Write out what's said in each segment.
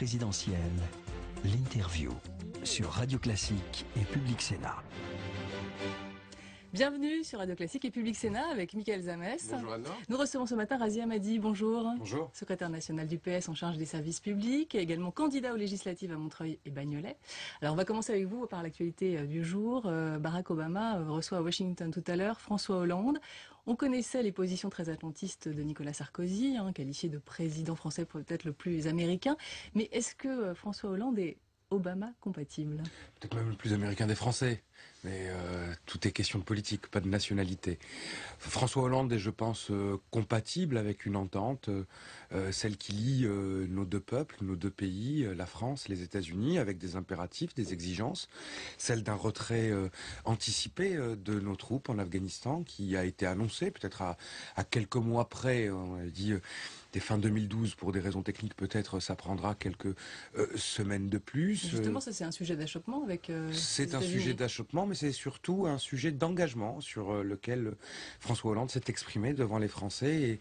présidentielle, l'interview sur Radio Classique et Public Sénat. Bienvenue sur Radio Classique et Public Sénat avec Mickaël Zamès. Bonjour Anna. Nous recevons ce matin Razia Madi, bonjour. Bonjour. Secrétaire national du PS en charge des services publics et également candidat aux législatives à Montreuil et Bagnolet. Alors on va commencer avec vous par l'actualité du jour. Barack Obama reçoit à Washington tout à l'heure François Hollande. On connaissait les positions très atlantistes de Nicolas Sarkozy, qualifié de président français peut-être le plus américain. Mais est-ce que François Hollande est Obama compatible? Peut-être même le plus américain des Français, mais tout est question de politique, pas de nationalité. François Hollande est, je pense, compatible avec une entente, celle qui lie nos deux peuples, nos deux pays, la France, les États-Unis, avec des impératifs, des exigences, celle d'un retrait anticipé de nos troupes en Afghanistan, qui a été annoncé peut-être à quelques mois près, on a dit dès fin 2012, pour des raisons techniques peut-être, ça prendra quelques semaines de plus. Justement, ça c'est un sujet d'achoppement avec c'est un sujet d'achoppement, mais c'est surtout un sujet d'engagement sur lequel François Hollande s'est exprimé devant les Français. Et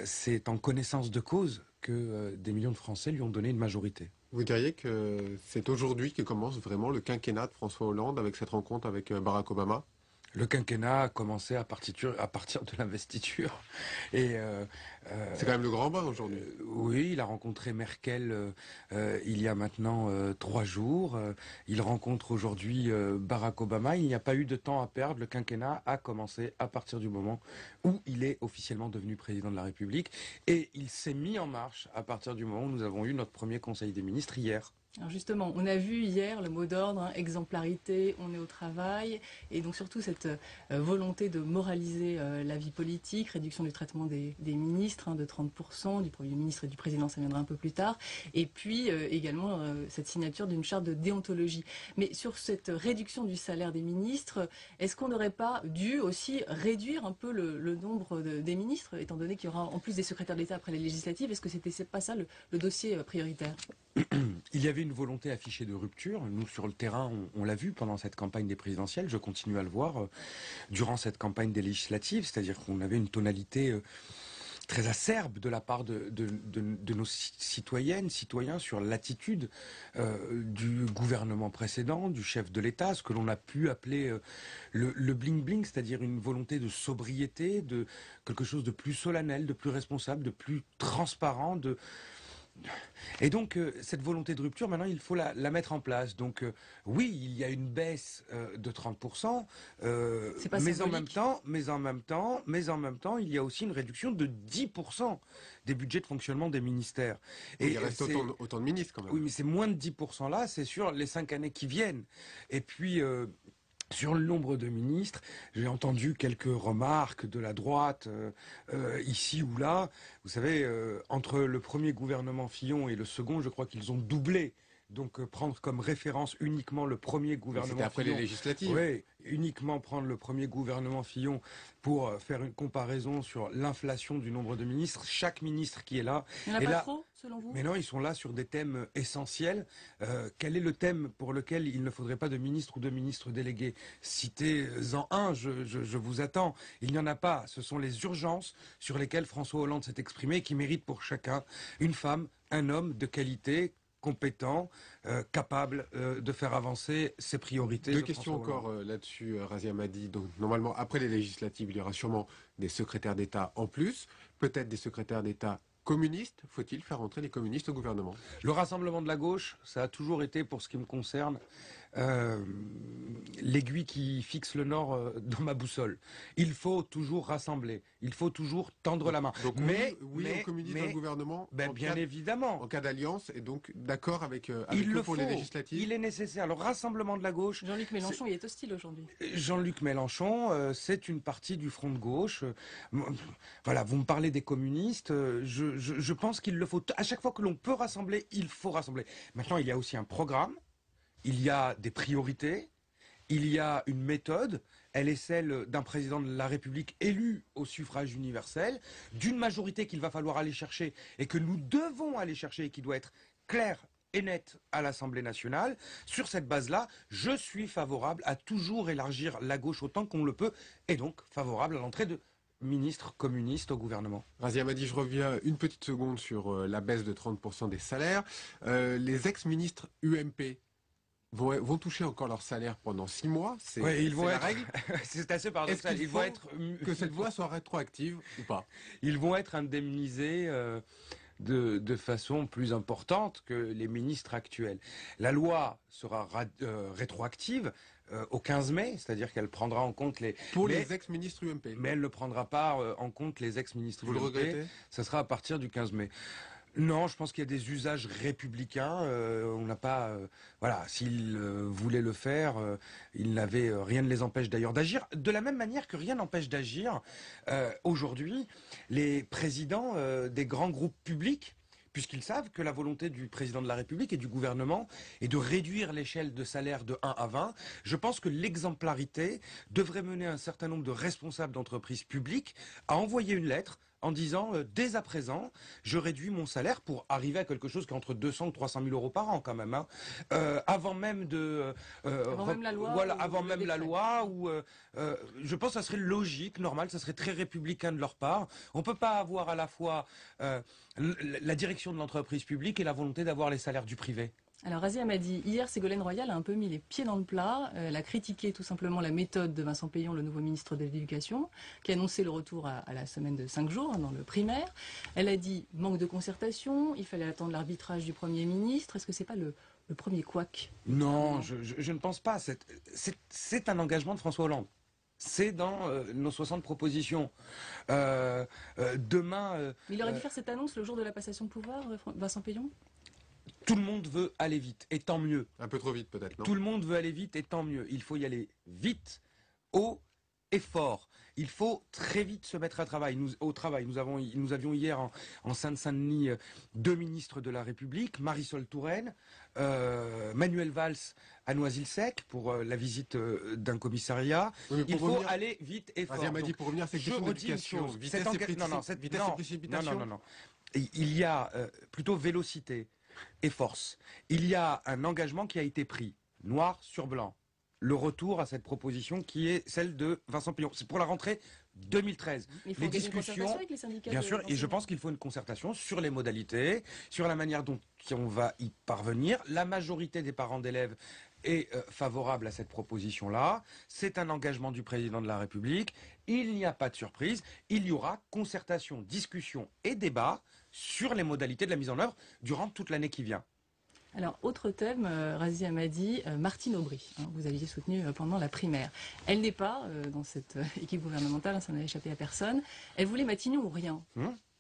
c'est en connaissance de cause que des millions de Français lui ont donné une majorité. Vous diriez que c'est aujourd'hui que commence vraiment le quinquennat de François Hollande avec cette rencontre avec Barack Obama ? Le quinquennat a commencé à partir de l'investiture. Et c'est quand même le grand bain aujourd'hui. Oui, il a rencontré Merkel il y a maintenant 3 jours. Il rencontre aujourd'hui Barack Obama. Il n'y a pas eu de temps à perdre. Le quinquennat a commencé à partir du moment où il est officiellement devenu président de la République. Et il s'est mis en marche à partir du moment où nous avons eu notre premier Conseil des ministres hier. Alors justement, on a vu hier le mot d'ordre, exemplarité, on est au travail, et donc surtout cette volonté de moraliser la vie politique, réduction du traitement des ministres de 30%, du Premier ministre et du Président, ça viendra un peu plus tard, et puis également cette signature d'une charte de déontologie. Mais sur cette réduction du salaire des ministres, est-ce qu'on n'aurait pas dû aussi réduire un peu le nombre des ministres, étant donné qu'il y aura en plus des secrétaires d'État après les législatives? Est-ce que c'est pas ça le dossier prioritaire? Il y avait une volonté affichée de rupture. Nous, sur le terrain, on l'a vu pendant cette campagne des présidentielles. Je continue à le voir durant cette campagne des législatives. C'est-à-dire qu'on avait une tonalité très acerbe de la part de nos citoyennes, citoyens sur l'attitude du gouvernement précédent, du chef de l'État, ce que l'on a pu appeler le bling-bling, c'est-à-dire une volonté de sobriété, de quelque chose de plus solennel, de plus responsable, de plus transparent, Et donc, cette volonté de rupture, maintenant, il faut la mettre en place. Donc, oui, il y a une baisse de 30%, mais en même temps, il y a aussi une réduction de 10% des budgets de fonctionnement des ministères. Et il reste autant de ministres, quand même. Oui, mais c'est moins de 10% là, c'est sur les 5 années qui viennent. Et puis... sur le nombre de ministres, j'ai entendu quelques remarques de la droite ici ou là. Vous savez, entre le premier gouvernement Fillon et le second, je crois qu'ils ont doublé. Donc prendre comme référence uniquement le premier gouvernement Fillon. C'était après les législatives. Oui, uniquement prendre le premier gouvernement Fillon pour faire une comparaison sur l'inflation du nombre de ministres. Chaque ministre qui est là... Il n'y en a pas trop, selon vous? Mais non, ils sont là sur des thèmes essentiels. Quel est le thème pour lequel il ne faudrait pas de ministre ou de ministre délégué? Citez-en un, je vous attends. Il n'y en a pas. Ce sont les urgences sur lesquelles François Hollande s'est exprimé, qui méritent pour chacun une femme, un homme de qualité, compétent, capable de faire avancer ses priorités. Deux questions encore là-dessus, Razia Madi. Donc, normalement, après les législatives, il y aura sûrement des secrétaires d'État en plus, peut-être des secrétaires d'État communistes. Faut-il faire entrer les communistes au gouvernement? Le Rassemblement de la gauche, ça a toujours été, pour ce qui me concerne, l'aiguille qui fixe le nord dans ma boussole. Il faut toujours rassembler, il faut toujours tendre la main. Donc oui, aux communistes dans le gouvernement, bien évidemment. En cas d'alliance, et donc d'accord avec eux pour les législatives. Il est nécessaire. Le Rassemblement de la gauche... Jean-Luc Mélenchon, il est hostile aujourd'hui. Jean-Luc Mélenchon, c'est une partie du front de gauche. Voilà, vous me parlez des communistes, je pense qu'il le faut. À chaque fois que l'on peut rassembler, il faut rassembler. Maintenant, il y a aussi un programme, il y a des priorités, il y a une méthode. Elle est celle d'un président de la République élu au suffrage universel, d'une majorité qu'il va falloir aller chercher et que nous devons aller chercher et qui doit être claire et nette à l'Assemblée nationale. Sur cette base-là, je suis favorable à toujours élargir la gauche autant qu'on le peut et donc favorable à l'entrée de ministre communiste au gouvernement. Razia m'a dit, je reviens une petite seconde sur la baisse de 30% des salaires. Les ex-ministres UMP vont toucher encore leur salaire pendant 6 mois. C'est Ils vont la être. règle. C'est assez paradoxal. Ils vont être. Que cette loi soit rétroactive ou pas? Ils vont être indemnisés de façon plus importante que les ministres actuels. La loi sera rétroactive au 15 mai, c'est-à-dire qu'elle prendra en compte les ex-ministres UMP. Mais elle ne prendra pas en compte les ex-ministres Vous le UMP. regrettez? Ça sera à partir du 15 mai. Non, je pense qu'il y a des usages républicains. On n'a pas, voilà, s'ils voulaient le faire, ils n'avaient rien ne les empêche d'ailleurs d'agir. De la même manière que rien n'empêche d'agir aujourd'hui les présidents des grands groupes publics, puisqu'ils savent que la volonté du président de la République et du gouvernement est de réduire l'échelle de salaire de 1 à 20. Je pense que l'exemplarité devrait mener un certain nombre de responsables d'entreprises publiques à envoyer une lettre en disant dès à présent, je réduis mon salaire pour arriver à quelque chose qui est entre 200 et 300 000 euros par an quand même. Hein. Avant même de avant même la loi, voilà, avant même la loi, où je pense que ça serait logique, normal, ça serait très républicain de leur part. On peut pas avoir à la fois la direction de l'entreprise publique et la volonté d'avoir les salaires du privé. Alors Razia m'a dit, hier Ségolène Royal a un peu mis les pieds dans le plat. Elle a critiqué tout simplement la méthode de Vincent Peillon, le nouveau ministre de l'Éducation, qui a annoncé le retour à la semaine de 5 jours dans le primaire. Elle a dit manque de concertation, il fallait attendre l'arbitrage du Premier ministre. Est-ce que c'est pas le premier couac? Non, je ne pense pas. C'est un engagement de François Hollande. C'est dans nos 60 propositions. Demain... Mais il aurait dû faire cette annonce le jour de la passation de pouvoir, Vincent Peillon? Tout le monde veut aller vite, et tant mieux. Un peu trop vite peut-être, non? Tout le monde veut aller vite, et tant mieux. Il faut y aller vite, haut et fort. Il faut très vite se mettre au travail. Nous avions hier en Seine-Saint-Denis 2 ministres de la République, Marisol Touraine, Manuel Valls à Noisy-le-Sec pour la visite d'un commissariat. Oui, il faut aller vite et fort. Razia m'a dit pour revenir, c'est question d'éducation. Vitesse et précipitation. Non. Il y a plutôt vélocité et force. Il y a un engagement qui a été pris, noir sur blanc. Le retour à cette proposition qui est celle de Vincent Peillon. C'est pour la rentrée 2013. Il faut une concertation avec les syndicats. Bien sûr, et je pense qu'il faut une concertation sur les modalités, sur la manière dont on va y parvenir. La majorité des parents d'élèves est favorable à cette proposition-là. C'est un engagement du président de la République. Il n'y a pas de surprise. Il y aura concertation, discussion et débat sur les modalités de la mise en œuvre durant toute l'année qui vient. Alors, autre thème, Razia m'a dit, Martine Aubry, vous aviez soutenu pendant la primaire. Elle n'est pas dans cette équipe gouvernementale, ça n'a échappé à personne. Elle voulait Matignon ou rien.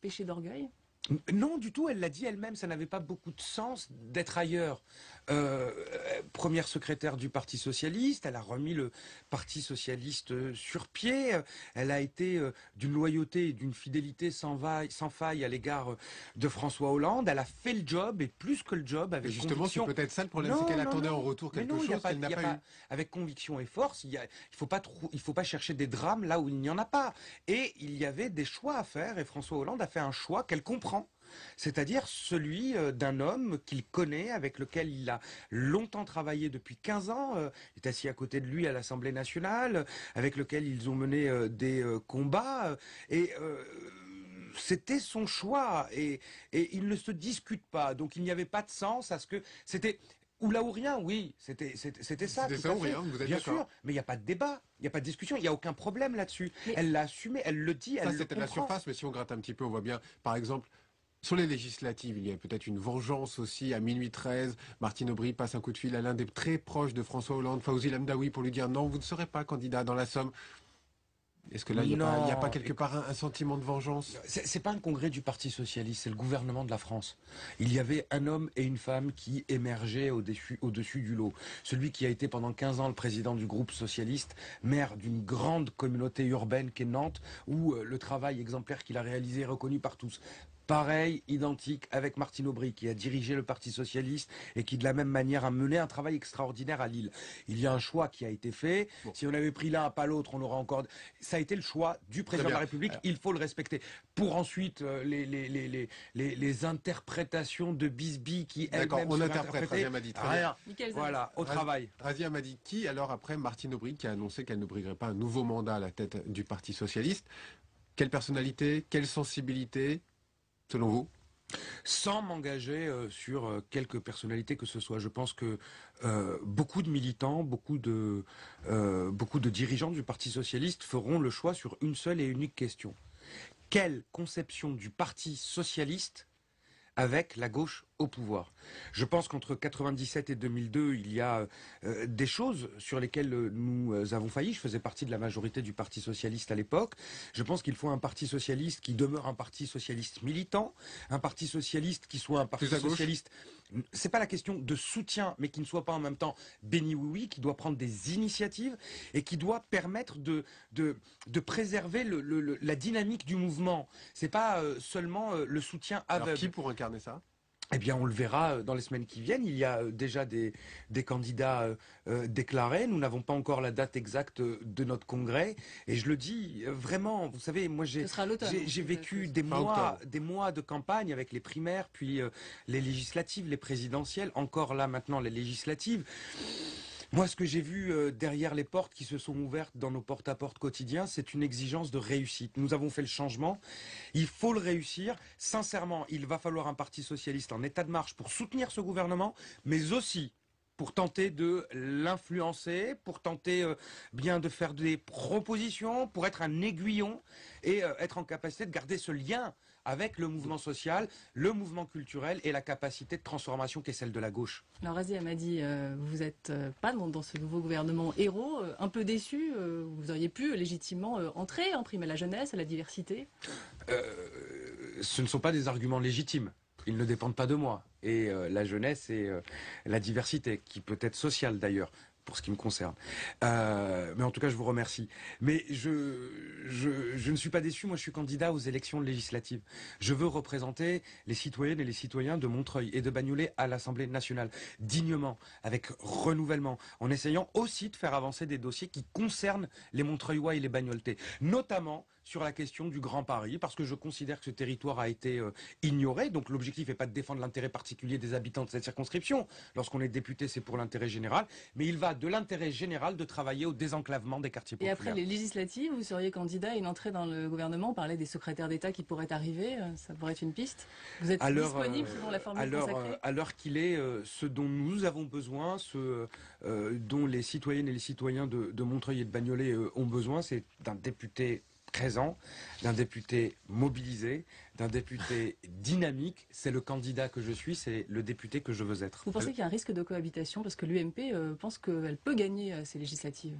Péché d'orgueil? Non, du tout, elle l'a dit elle-même, ça n'avait pas beaucoup de sens d'être ailleurs. Première secrétaire du Parti Socialiste, elle a remis le Parti Socialiste sur pied, elle a été d'une loyauté et d'une fidélité sans faille à l'égard de François Hollande, elle a fait le job, et plus que le job, avec justement, conviction. c'est peut-être ça le problème, c'est qu'elle attendait en retour quelque chose qu'elle n'a pas eu. Avec conviction et force, il faut pas chercher des drames là où il n'y en a pas. Et il y avait des choix à faire, et François Hollande a fait un choix qu'elle comprend. C'est-à-dire celui d'un homme qu'il connaît, avec lequel il a longtemps travaillé depuis 15 ans, il est assis à côté de lui à l'Assemblée nationale, avec lequel ils ont mené des combats, et c'était son choix, et il ne se discute pas, donc il n'y avait pas de sens à ce que c'était... Ou là ou rien, oui, c'était ça. C'était ça ou rien, vous êtes bien d'accord? sûr, mais il n'y a pas de débat, il n'y a pas de discussion, il n'y a aucun problème là-dessus. Elle l'a assumé, elle le dit, elle le c'était la surface, mais si on gratte un petit peu, on voit bien, par exemple, sur les législatives, il y a peut-être une vengeance aussi. À minuit 13, Martine Aubry passe un coup de fil à l'un des très proches de François Hollande, Fawzi Lamdaoui, pour lui dire non, vous ne serez pas candidat dans la Somme. Est-ce que là, il n'y a pas quelque part un sentiment de vengeance? C'est pas un congrès du Parti Socialiste, c'est le gouvernement de la France. Il y avait un homme et une femme qui émergeaient au-dessus du lot. Celui qui a été pendant 15 ans le président du groupe socialiste, maire d'une grande communauté urbaine qu'est Nantes, où le travail exemplaire qu'il a réalisé est reconnu par tous. Pareil, identique avec Martine Aubry, qui a dirigé le Parti Socialiste et qui de la même manière a mené un travail extraordinaire à Lille. Il y a un choix qui a été fait. Bon. Si on avait pris l'un, pas l'autre, on aurait encore... Ça a été le choix du président de la République, il faut le respecter. Pour ensuite les interprétations de Bisbee qui elles-mêmes on interprète, Razia m'a dit. Rien. Voilà, au travail. Razia m'a dit qui, alors après Martine Aubry, qui a annoncé qu'elle n'ouvrirait pas un nouveau mandat à la tête du Parti Socialiste. Quelle personnalité, quelle sensibilité, selon vous? Sans m'engager sur quelques personnalités que ce soit. Je pense que beaucoup de militants, beaucoup de dirigeants du Parti socialiste feront le choix sur une seule et unique question. Quelle conception du Parti socialiste avec la gauche au pouvoir? Je pense qu'entre 97 et 2002, il y a des choses sur lesquelles nous avons failli. Je faisais partie de la majorité du Parti socialiste à l'époque. Je pense qu'il faut un Parti socialiste qui demeure un Parti socialiste militant, un Parti socialiste qui soit un Parti socialiste... C'est pas la question de soutien, mais qui ne soit pas en même temps béni oui, qui doit prendre des initiatives et qui doit permettre de préserver la dynamique du mouvement. C'est pas seulement le soutien aveugle. Alors qui pour incarner ça? Eh bien, on le verra dans les semaines qui viennent. Il y a déjà des candidats déclarés. Nous n'avons pas encore la date exacte de notre congrès. Et je le dis vraiment, vous savez, moi j'ai vécu des mois de campagne avec les primaires, puis les législatives, les présidentielles, encore là maintenant les législatives. Moi, ce que j'ai vu derrière les portes qui se sont ouvertes dans nos porte-à-porte quotidiens, c'est une exigence de réussite. Nous avons fait le changement. Il faut le réussir. Sincèrement, il va falloir un Parti socialiste en état de marche pour soutenir ce gouvernement, mais aussi pour tenter de l'influencer, pour tenter bien de faire des propositions, pour être un aiguillon et être en capacité de garder ce lien avec le mouvement social, le mouvement culturel et la capacité de transformation qui est celle de la gauche. Alors Razzy Hammadi, vous n'êtes pas dans ce nouveau gouvernement héros, un peu déçu, vous auriez pu légitimement entrer, imprimer la jeunesse, à la diversité. Ce ne sont pas des arguments légitimes. Ils ne dépendent pas de moi. Et la jeunesse et la diversité, qui peut être sociale d'ailleurs, pour ce qui me concerne. Mais en tout cas, je vous remercie. Mais je ne suis pas déçu. Moi, je suis candidat aux élections législatives. Je veux représenter les citoyennes et les citoyens de Montreuil et de Bagnolet à l'Assemblée nationale, dignement, avec renouvellement, en essayant aussi de faire avancer des dossiers qui concernent les Montreuillois et les Bagnoletais, notamment sur la question du Grand Paris, parce que je considère que ce territoire a été ignoré. Donc l'objectif n'est pas de défendre l'intérêt particulier des habitants de cette circonscription. Lorsqu'on est député, c'est pour l'intérêt général. Mais il va de l'intérêt général de travailler au désenclavement des quartiers populaires. Et après les législatives, vous seriez candidat à une entrée dans le gouvernement. On parlait des secrétaires d'État qui pourraient arriver. Ça pourrait être une piste. Vous êtes disponible selon la formule consacrée? À l'heure qu'il est, ce dont nous avons besoin, ce dont les citoyennes et les citoyens de Montreuil et de Bagnolet ont besoin, c'est d'un député présent, d'un député mobilisé, d'un député dynamique. C'est le candidat que je suis, c'est le député que je veux être. Vous pensez qu'il y a un risque de cohabitation parce que l'UMP pense qu'elle peut gagner ces législatives?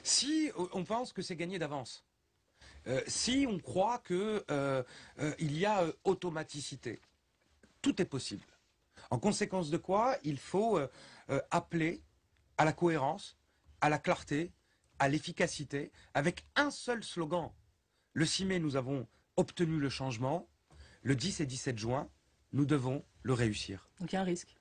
Si on pense que c'est gagné d'avance, si on croit que il y a automaticité, tout est possible. En conséquence de quoi, il faut appeler à la cohérence, à la clarté, à l'efficacité, avec un seul slogan. Le 6 mai, nous avons obtenu le changement. Le 10 et 17 juin, nous devons le réussir. Donc il y a un risque.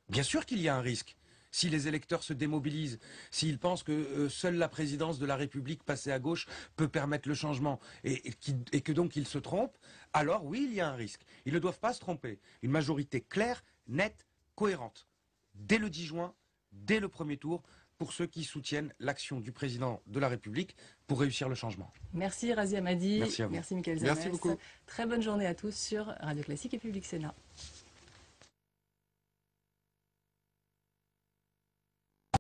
Bien sûr qu'il y a un risque. Si les électeurs se démobilisent, s'ils pensent que seule la présidence de la République passée à gauche peut permettre le changement et que donc ils se trompent, alors oui, il y a un risque. Ils ne doivent pas se tromper. Une majorité claire, nette, cohérente. Dès le 10 juin, dès le premier tour, pour ceux qui soutiennent l'action du président de la République pour réussir le changement. Merci Razzy Hammadi. Merci à vous. Merci Michael Zamès. Merci beaucoup. Très bonne journée à tous sur Radio Classique et Public Sénat.